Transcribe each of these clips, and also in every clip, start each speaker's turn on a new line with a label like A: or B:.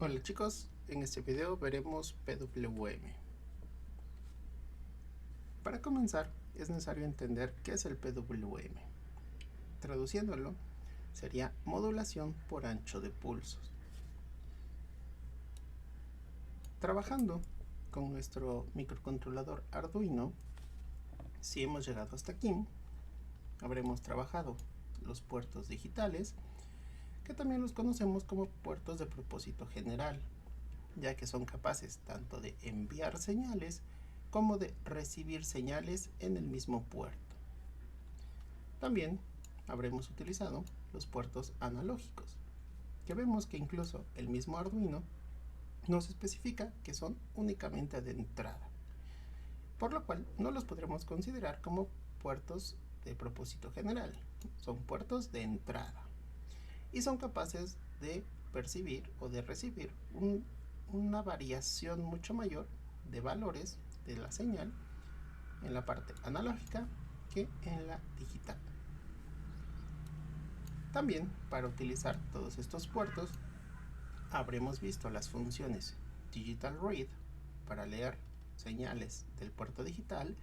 A: Hola chicos, en este video veremos PWM. Para comenzar es necesario entender qué es el PWM. Traduciéndolo sería modulación por ancho de pulsos. Trabajando con nuestro microcontrolador Arduino, si hemos llegado hasta aquí, habremos trabajado los puertos digitales, que también los conocemos como puertos de propósito general, ya que son capaces tanto de enviar señales como de recibir señales en el mismo puerto. También habremos utilizado los puertos analógicos, que vemos que incluso el mismo Arduino nos especifica que son únicamente de entrada, por lo cual no los podremos considerar como puertos de propósito general, son puertos de entrada y son capaces de percibir o de recibir una variación mucho mayor de valores de la señal en la parte analógica que en la digital. También, para utilizar todos estos puertos, habremos visto las funciones Digital Read para leer señales del puerto digital,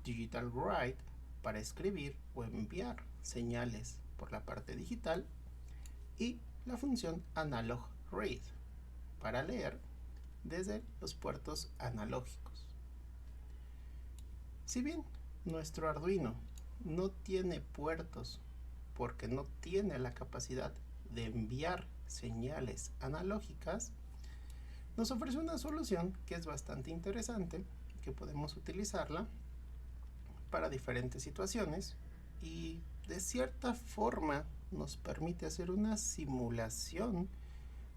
A: Digital Write para escribir o enviar señales por la parte digital y la función Analog Read para leer desde los puertos analógicos. Si bien nuestro Arduino no tiene puertos porque no tiene la capacidad de enviar señales analógicas, nos ofrece una solución que es bastante interesante, que podemos utilizarla para diferentes situaciones y de cierta forma nos permite hacer una simulación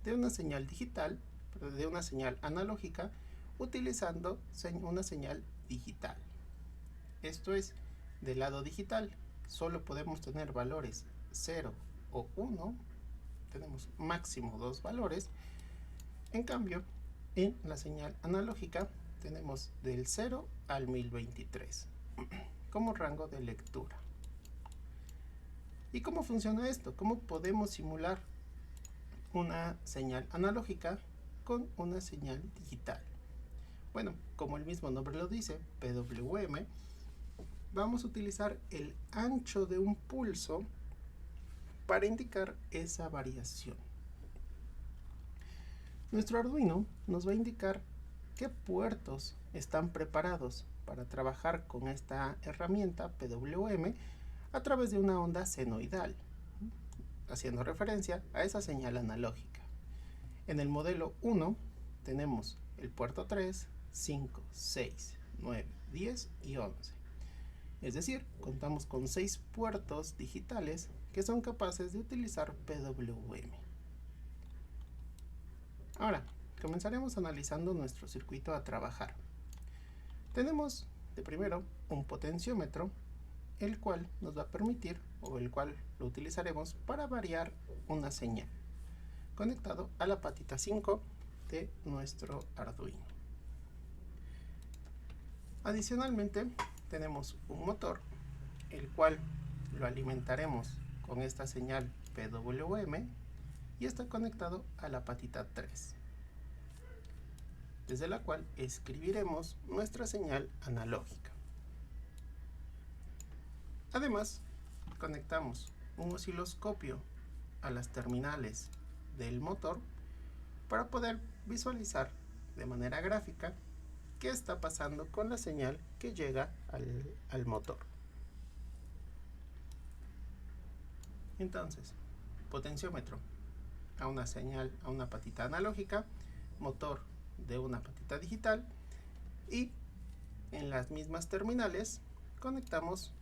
A: de una señal digital, de una señal analógica, utilizando una señal digital. Esto es, del lado digital solo podemos tener valores 0 o 1, tenemos máximo 2 valores. En cambio, en la señal analógica tenemos del 0 al 1023 como rango de lectura. ¿Y cómo funciona esto? ¿Cómo podemos simular una señal analógica con una señal digital? Bueno, como el mismo nombre lo dice, PWM, vamos a utilizar el ancho de un pulso para indicar esa variación. Nuestro Arduino nos va a indicar qué puertos están preparados para trabajar con esta herramienta PWM a través de una onda senoidal, haciendo referencia a esa señal analógica. En el modelo 1 tenemos el puerto 3, 5, 6, 9, 10 y 11. Es decir, contamos con 6 puertos digitales que son capaces de utilizar PWM. Ahora, comenzaremos analizando nuestro circuito a trabajar. Tenemos de primero un potenciómetro, el cual nos va a permitir, o el cual lo utilizaremos para variar una señal, conectado a la patita 5 de nuestro Arduino. Adicionalmente, tenemos un motor, el cual lo alimentaremos con esta señal PWM y está conectado a la patita 3, desde la cual escribiremos nuestra señal analógica. Además, conectamos un osciloscopio a las terminales del motor para poder visualizar de manera gráfica qué está pasando con la señal que llega al motor. Entonces, potenciómetro a una señal, a una patita analógica, motor de una patita digital, y en las mismas terminales conectamos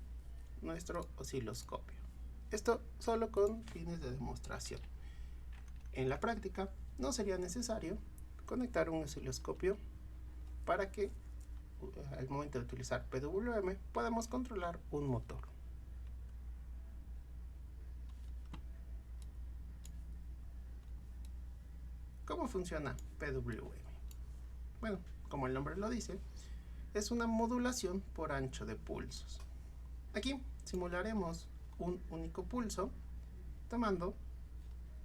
A: nuestro osciloscopio. Esto solo con fines de demostración. En la práctica no sería necesario conectar un osciloscopio para que al momento de utilizar PWM podamos controlar un motor. ¿Cómo funciona PWM? Bueno, como el nombre lo dice, es una modulación por ancho de pulsos. Aquí simularemos un único pulso tomando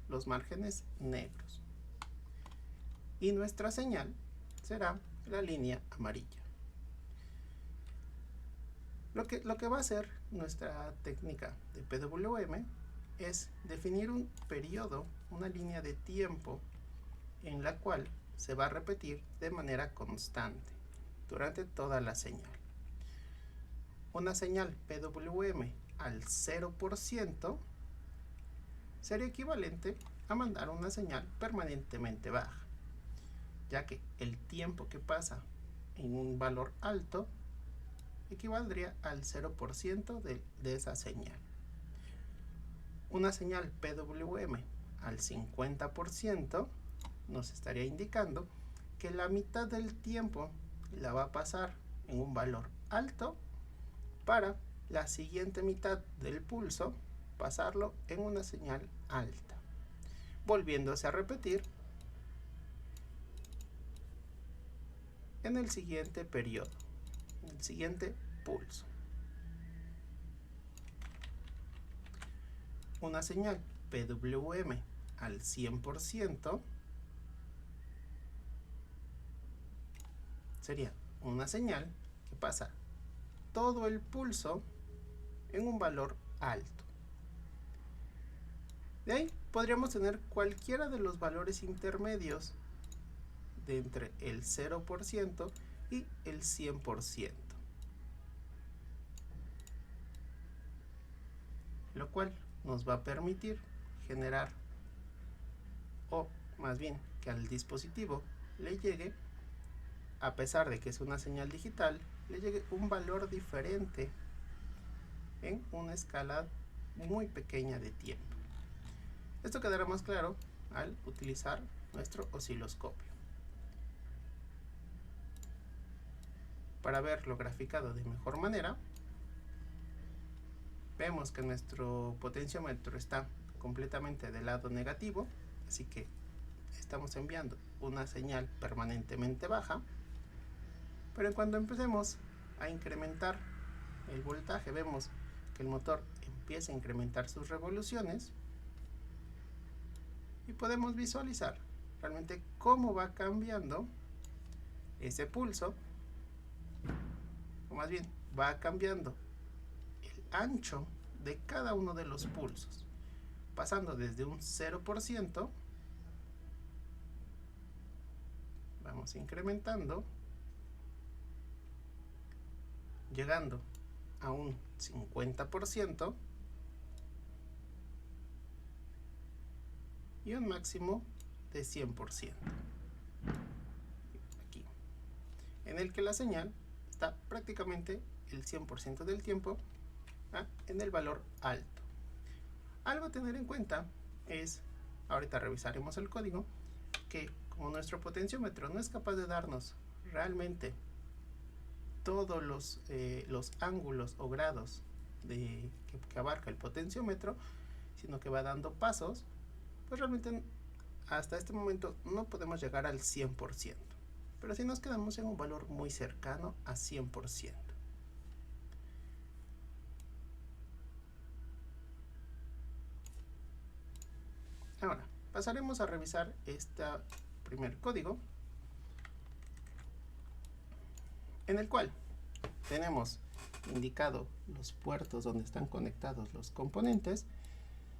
A: los márgenes negros. y nuestra señal será la línea amarilla. Lo que va a hacer nuestra técnica de PWM es definir un periodo, una línea de tiempo en la cual se va a repetir de manera constante durante toda la señal. Una señal PWM al 0% sería equivalente a mandar una señal permanentemente baja, ya que el tiempo que pasa en un valor alto equivaldría al 0% de esa señal. Una señal PWM al 50% nos estaría indicando que la mitad del tiempo la va a pasar en un valor alto para la siguiente mitad del pulso pasarlo en una señal alta, volviéndose a repetir en el siguiente periodo, en el siguiente pulso. Una señal PWM al 100% sería una señal que pasa todo el pulso en un valor alto. De ahí podríamos tener cualquiera de los valores intermedios de entre el 0% y el 100%, lo cual nos va a permitir generar, o más bien que al dispositivo le llegue, a pesar de que es una señal digital, le llegue un valor diferente en una escala muy pequeña de tiempo. Esto quedará más claro al utilizar nuestro osciloscopio. Para verlo graficado de mejor manera, vemos que nuestro potenciómetro está completamente del lado negativo, así que estamos enviando una señal permanentemente baja, pero cuando empecemos a incrementar el voltaje, vemos que el motor empieza a incrementar sus revoluciones y podemos visualizar realmente cómo va cambiando ese pulso, o más bien va cambiando el ancho de cada uno de los pulsos, pasando desde un 0%, vamos incrementando, llegando a un 50% y un máximo de 100%, aquí, en el que la señal está prácticamente el 100% del tiempo en el valor alto. Algo a tener en cuenta es, ahorita revisaremos el código, que como nuestro potenciómetro no es capaz de darnos realmente todos los ángulos o grados que abarca el potenciómetro, sino que va dando pasos, pues realmente hasta este momento no podemos llegar al 100%, pero sí nos quedamos en un valor muy cercano a 100%. Ahora, pasaremos a revisar este primer código, en el cual tenemos indicado los puertos donde están conectados los componentes,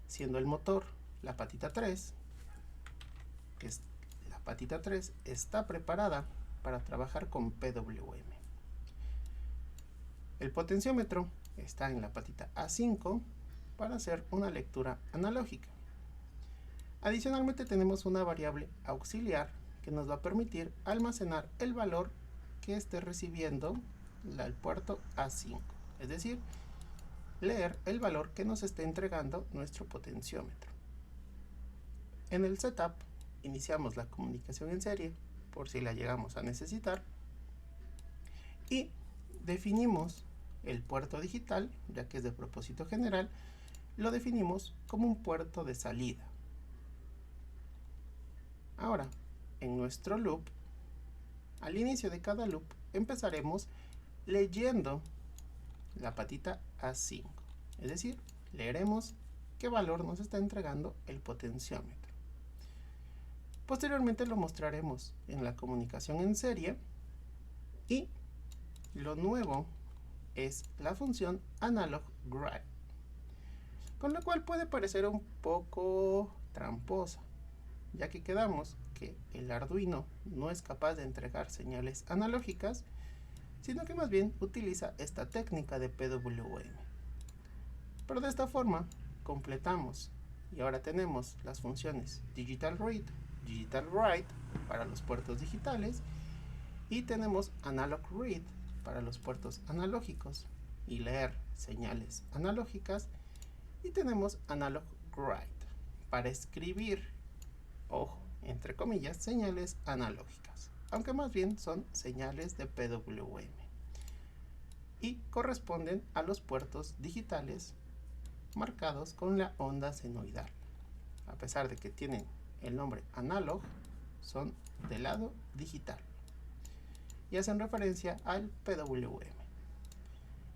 A: siendo el motor la patita 3, que es la patita 3 está preparada para trabajar con PWM. El potenciómetro está en la patita A5 para hacer una lectura analógica. Adicionalmente tenemos una variable auxiliar que nos va a permitir almacenar el valor que esté recibiendo el puerto A5, es decir, leer el valor que nos esté entregando nuestro potenciómetro. En el setup iniciamos la comunicación en serie por si la llegamos a necesitar y definimos el puerto digital, ya que es de propósito general, lo definimos como un puerto de salida. Ahora, en nuestro loop, al inicio de cada loop, empezaremos leyendo la patita A5, es decir, leeremos qué valor nos está entregando el potenciómetro. Posteriormente lo mostraremos en la comunicación en serie y lo nuevo es la función analog write, con lo cual puede parecer un poco tramposa, ya que quedamos que el Arduino no es capaz de entregar señales analógicas, sino que más bien utiliza esta técnica de PWM. Pero de esta forma completamos y ahora tenemos las funciones Digital Read, Digital Write para los puertos digitales y tenemos Analog Read para los puertos analógicos y leer señales analógicas, y tenemos Analog Write para escribir, ojo, entre comillas, señales analógicas, aunque más bien son señales de PWM y corresponden a los puertos digitales marcados con la onda senoidal. A pesar de que tienen el nombre analog, son del lado digital y hacen referencia al PWM.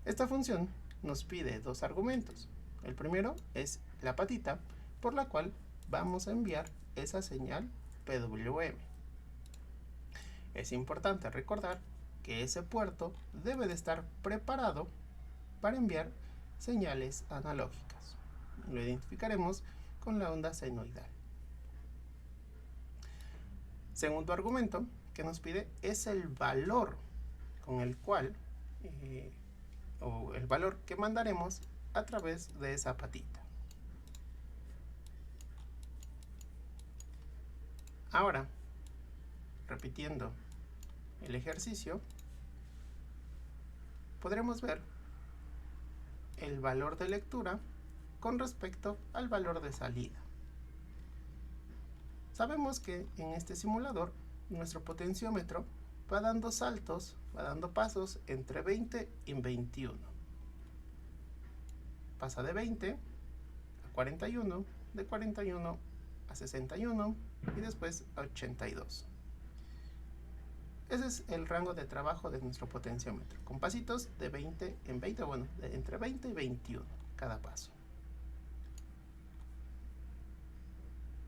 A: Esta función nos pide dos argumentos. El primero es la patita por la cual vamos a enviar esa señal PWM. Es importante recordar que ese puerto debe de estar preparado para enviar señales analógicas. Lo identificaremos con la onda senoidal. Segundo argumento que nos pide es el valor con el cual o el valor que mandaremos a través de esa patita. Ahora, repitiendo el ejercicio, podremos ver el valor de lectura con respecto al valor de salida. Sabemos que en este simulador nuestro potenciómetro va dando saltos, va dando pasos entre 20 y 21. Pasa de 20 a 41, de 41 a 61 y después a 82. Ese es el rango de trabajo de nuestro potenciómetro, con pasitos de 20 en 20, bueno, de entre 20 y 21 cada paso.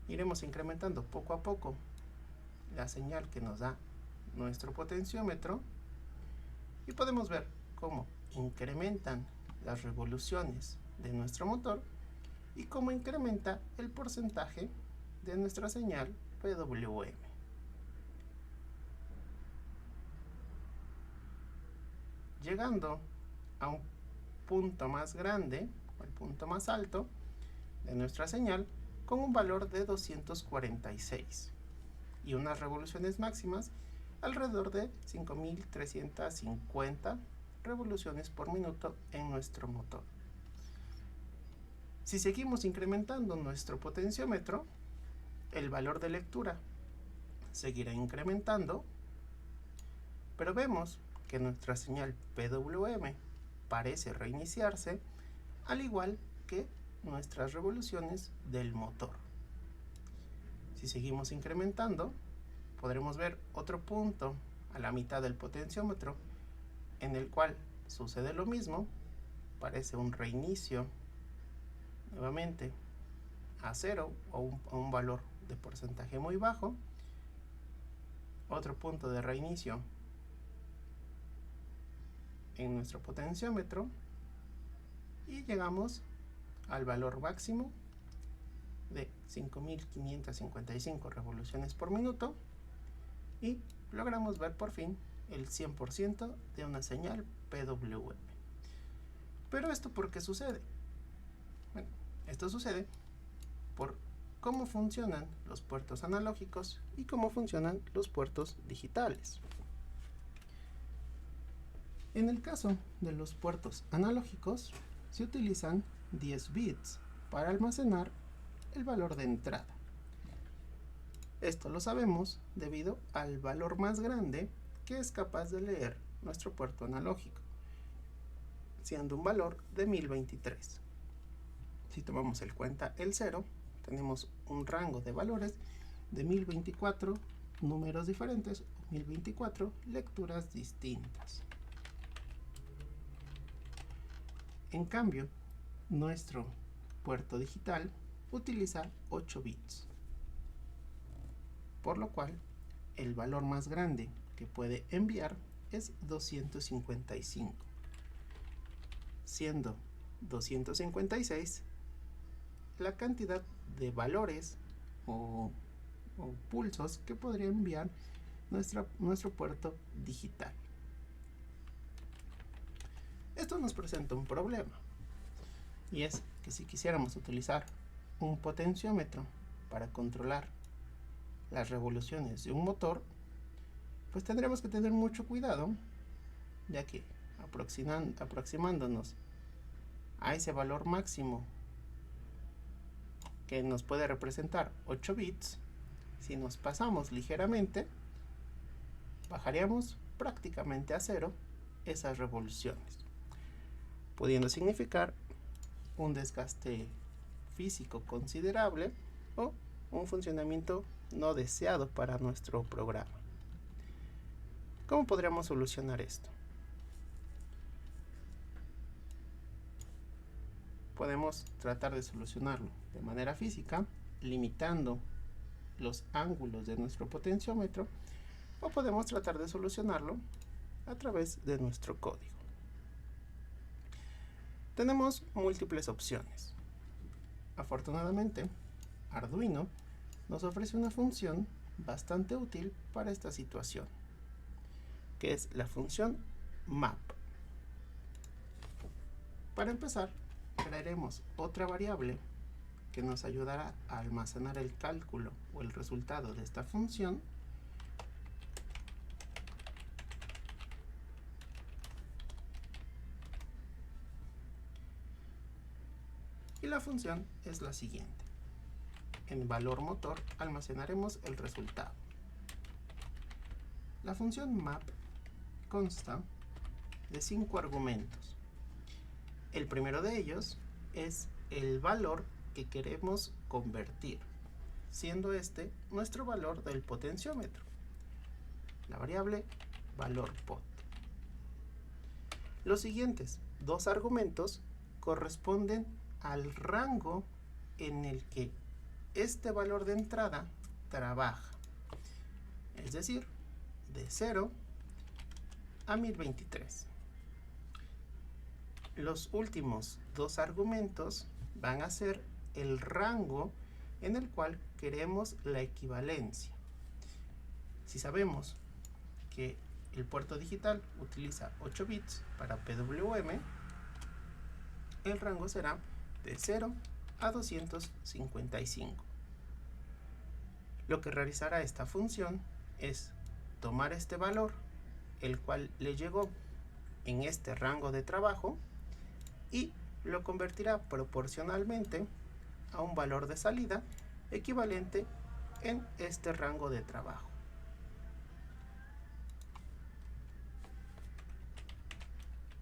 A: Iremos incrementando poco a poco la señal que nos da nuestro potenciómetro y podemos ver cómo incrementan las revoluciones de nuestro motor y cómo incrementa el porcentaje de nuestra señal PWM. Llegando a un punto más grande, o el punto más alto de nuestra señal, con un valor de 246 y unas revoluciones máximas alrededor de 5350 revoluciones por minuto en nuestro motor. Si seguimos incrementando nuestro potenciómetro, el valor de lectura seguirá incrementando, pero vemos que nuestra señal PWM parece reiniciarse, al igual que nuestras revoluciones del motor. Si seguimos incrementando, podremos ver otro punto a la mitad del potenciómetro en el cual sucede lo mismo, parece un reinicio nuevamente a cero o a un valor de porcentaje muy bajo, otro punto de reinicio en nuestro potenciómetro y llegamos al valor máximo de 5555 revoluciones por minuto y logramos ver por fin el 100% de una señal PWM. Pero ¿esto por qué sucede? Bueno, esto sucede por cómo funcionan los puertos analógicos y cómo funcionan los puertos digitales. En el caso de los puertos analógicos, se utilizan 10 bits para almacenar el valor de entrada. Esto lo sabemos debido al valor más grande que es capaz de leer nuestro puerto analógico, siendo un valor de 1023. Si tomamos en cuenta el 0, tenemos un rango de valores de 1024 números diferentes o 1024 lecturas distintas. En cambio, nuestro puerto digital utiliza 8 bits. por lo cual el valor más grande que puede enviar es 255, siendo 256 la cantidad de valores o pulsos que podría enviar nuestro puerto digital. Esto nos presenta un problema, y es que si quisiéramos utilizar un potenciómetro para controlar las revoluciones de un motor, pues tendremos que tener mucho cuidado, ya que aproximándonos a ese valor máximo que nos puede representar 8 bits, si nos pasamos ligeramente, bajaríamos prácticamente a cero esas revoluciones, pudiendo significar un desgaste físico considerable o un funcionamiento no deseado para nuestro programa. ¿Cómo podríamos solucionar esto? Podemos tratar de solucionarlo de manera física, limitando los ángulos de nuestro potenciómetro, o podemos tratar de solucionarlo a través de nuestro código. Tenemos múltiples opciones. Afortunadamente, Arduino nos ofrece una función bastante útil para esta situación, que es la función map. Para empezar, crearemos otra variable que nos ayudará a almacenar el cálculo o el resultado de esta función, y la función es la siguiente. En valor motor almacenaremos el resultado. La función map consta de 5 argumentos. El primero de ellos es el valor que queremos convertir, siendo este nuestro valor del potenciómetro, la variable valor pot. Los siguientes 2 argumentos corresponden al rango en el que este valor de entrada trabaja, es decir, de 0 a 1023. Los últimos 2 argumentos van a ser el rango en el cual queremos la equivalencia. Si sabemos que el puerto digital utiliza 8 bits para PWM, el rango será de 0 a 255. Lo que realizará esta función es tomar este valor, el cual le llegó en este rango de trabajo, y lo convertirá proporcionalmente a un valor de salida equivalente en este rango de trabajo.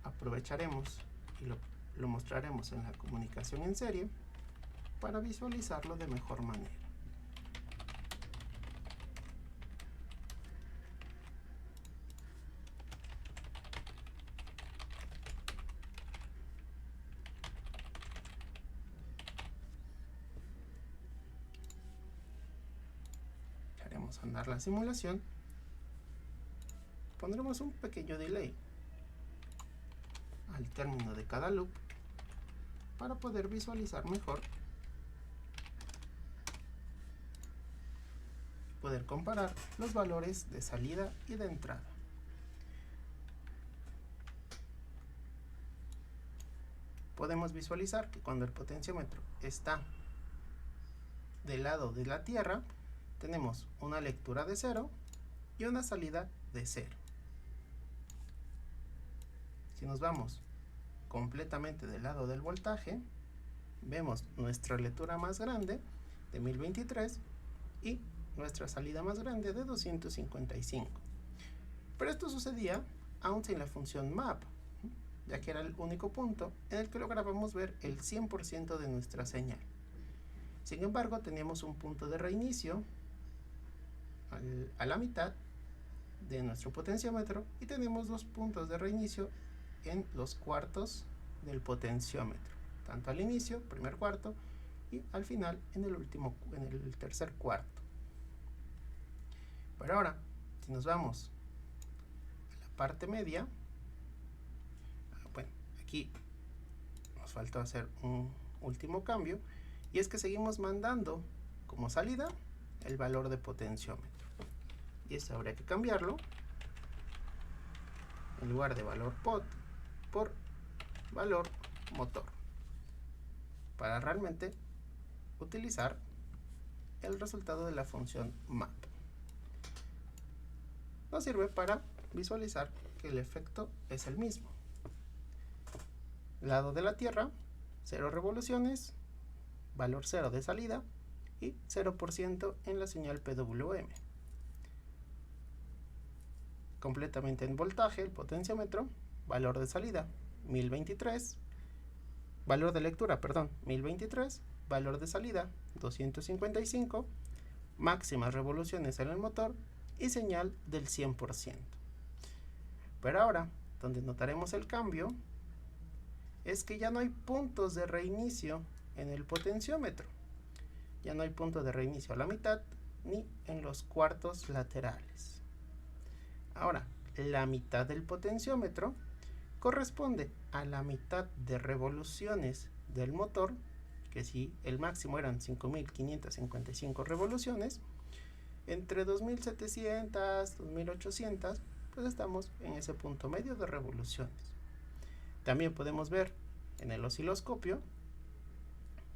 A: Aprovecharemos y lo mostraremos en la comunicación en serie para visualizarlo de mejor manera. Haremos andar la simulación. Pondremos un pequeño delay al término de cada loop para poder visualizar mejor, poder comparar los valores de salida y de entrada. Podemos visualizar que cuando el potenciómetro está del lado de la Tierra, tenemos una lectura de 0 y una salida de 0. Si nos vamos completamente del lado del voltaje, vemos nuestra lectura más grande de 1023 y nuestra salida más grande de 255. Pero esto sucedía aún sin la función map, ya que era el único punto en el que lográbamos ver el 100% de nuestra señal. Sin embargo, teníamos un punto de reinicio a la mitad de nuestro potenciómetro y tenemos 2 puntos de reinicio en los cuartos del potenciómetro, tanto al inicio, primer cuarto, y al final en el tercer cuarto. Pero ahora, si nos vamos a la parte media, bueno, aquí nos faltó hacer un último cambio, y es que seguimos mandando como salida el valor de potenciómetro, y esto habría que cambiarlo en lugar de valor pot por valor motor para realmente utilizar el resultado de la función map. Nos sirve para visualizar que el efecto es el mismo. Lado de la Tierra, 0 revoluciones, valor 0 de salida y 0% en la señal PWM. Completamente en voltaje, el potenciómetro, valor de salida 1023, valor de lectura, 1023, valor de salida 255, máximas revoluciones en el motor y señal del 100%. Pero ahora, donde notaremos el cambio, es que ya no hay puntos de reinicio en el potenciómetro. Ya no hay punto de reinicio a la mitad ni en los cuartos laterales. Ahora, la mitad del potenciómetro corresponde a la mitad de revoluciones del motor, que si el máximo eran 5.555 revoluciones, entre 2.700, 2.800, pues estamos en ese punto medio de revoluciones. También podemos ver en el osciloscopio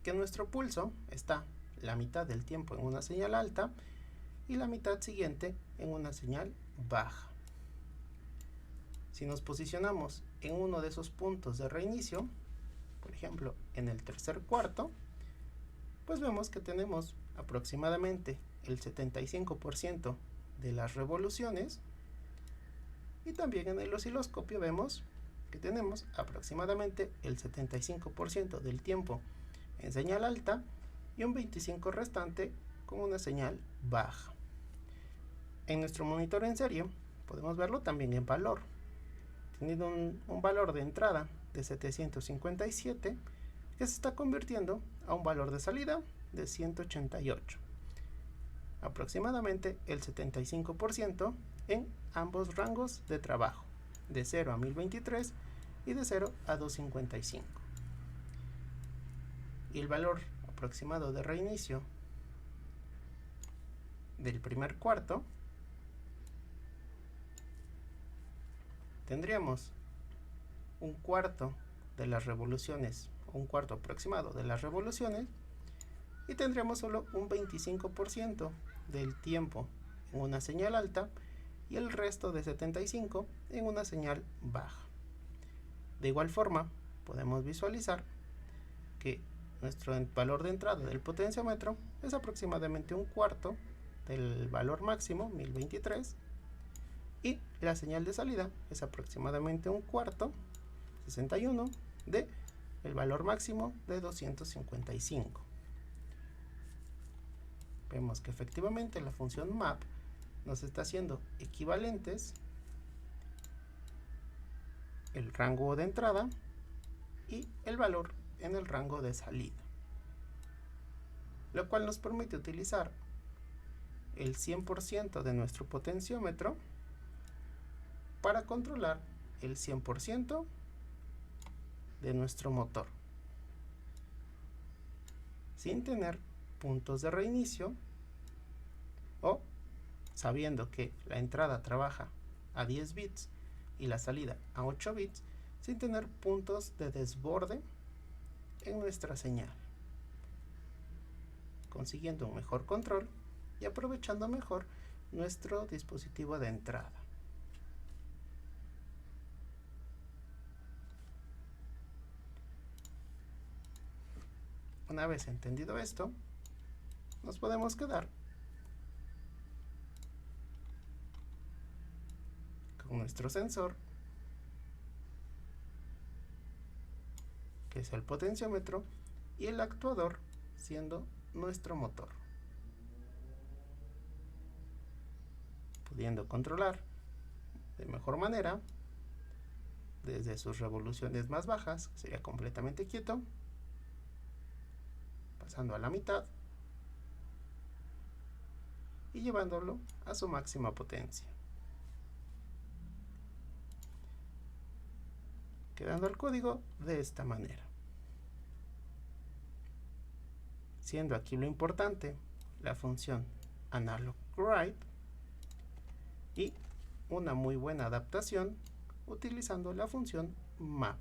A: que nuestro pulso está la mitad del tiempo en una señal alta y la mitad siguiente en una señal baja. Si nos posicionamos en uno de esos puntos de reinicio, por ejemplo en el tercer cuarto, pues vemos que tenemos aproximadamente el 75% de las revoluciones, y también en el osciloscopio vemos que tenemos aproximadamente el 75% del tiempo en señal alta y un 25% restante con una señal baja. En nuestro monitor en serie podemos verlo también en valor, teniendo un valor de entrada de 757 que se está convirtiendo a un valor de salida de 188, aproximadamente el 75% en ambos rangos de trabajo, de 0 a 1023 y de 0 a 255. Y el valor aproximado de reinicio del primer cuarto, tendríamos un cuarto de las revoluciones, un cuarto aproximado de las revoluciones, y tendríamos solo un 25% del tiempo en una señal alta y el resto de 75% en una señal baja. De igual forma, podemos visualizar que nuestro valor de entrada del potenciómetro es aproximadamente un cuarto del valor máximo, 1023, y la señal de salida es aproximadamente un cuarto, 61, de el valor máximo de 255. Vemos que efectivamente la función map nos está haciendo equivalentes el rango de entrada y el valor en el rango de salida, lo cual nos permite utilizar el 100% de nuestro potenciómetro para controlar el 100% de nuestro motor, sin tener puntos de reinicio, o sabiendo que la entrada trabaja a 10 bits y la salida a 8 bits, sin tener puntos de desborde en nuestra señal, consiguiendo un mejor control y aprovechando mejor nuestro dispositivo de entrada. Una vez entendido esto, nos podemos quedar con nuestro sensor, que es el potenciómetro, y el actuador siendo nuestro motor, pudiendo controlar de mejor manera desde sus revoluciones más bajas, que sería completamente quieto, pasando a la mitad, y llevándolo a su máxima potencia. Quedando el código de esta manera. Siendo aquí lo importante la función analogwrite y una muy buena adaptación utilizando la función map.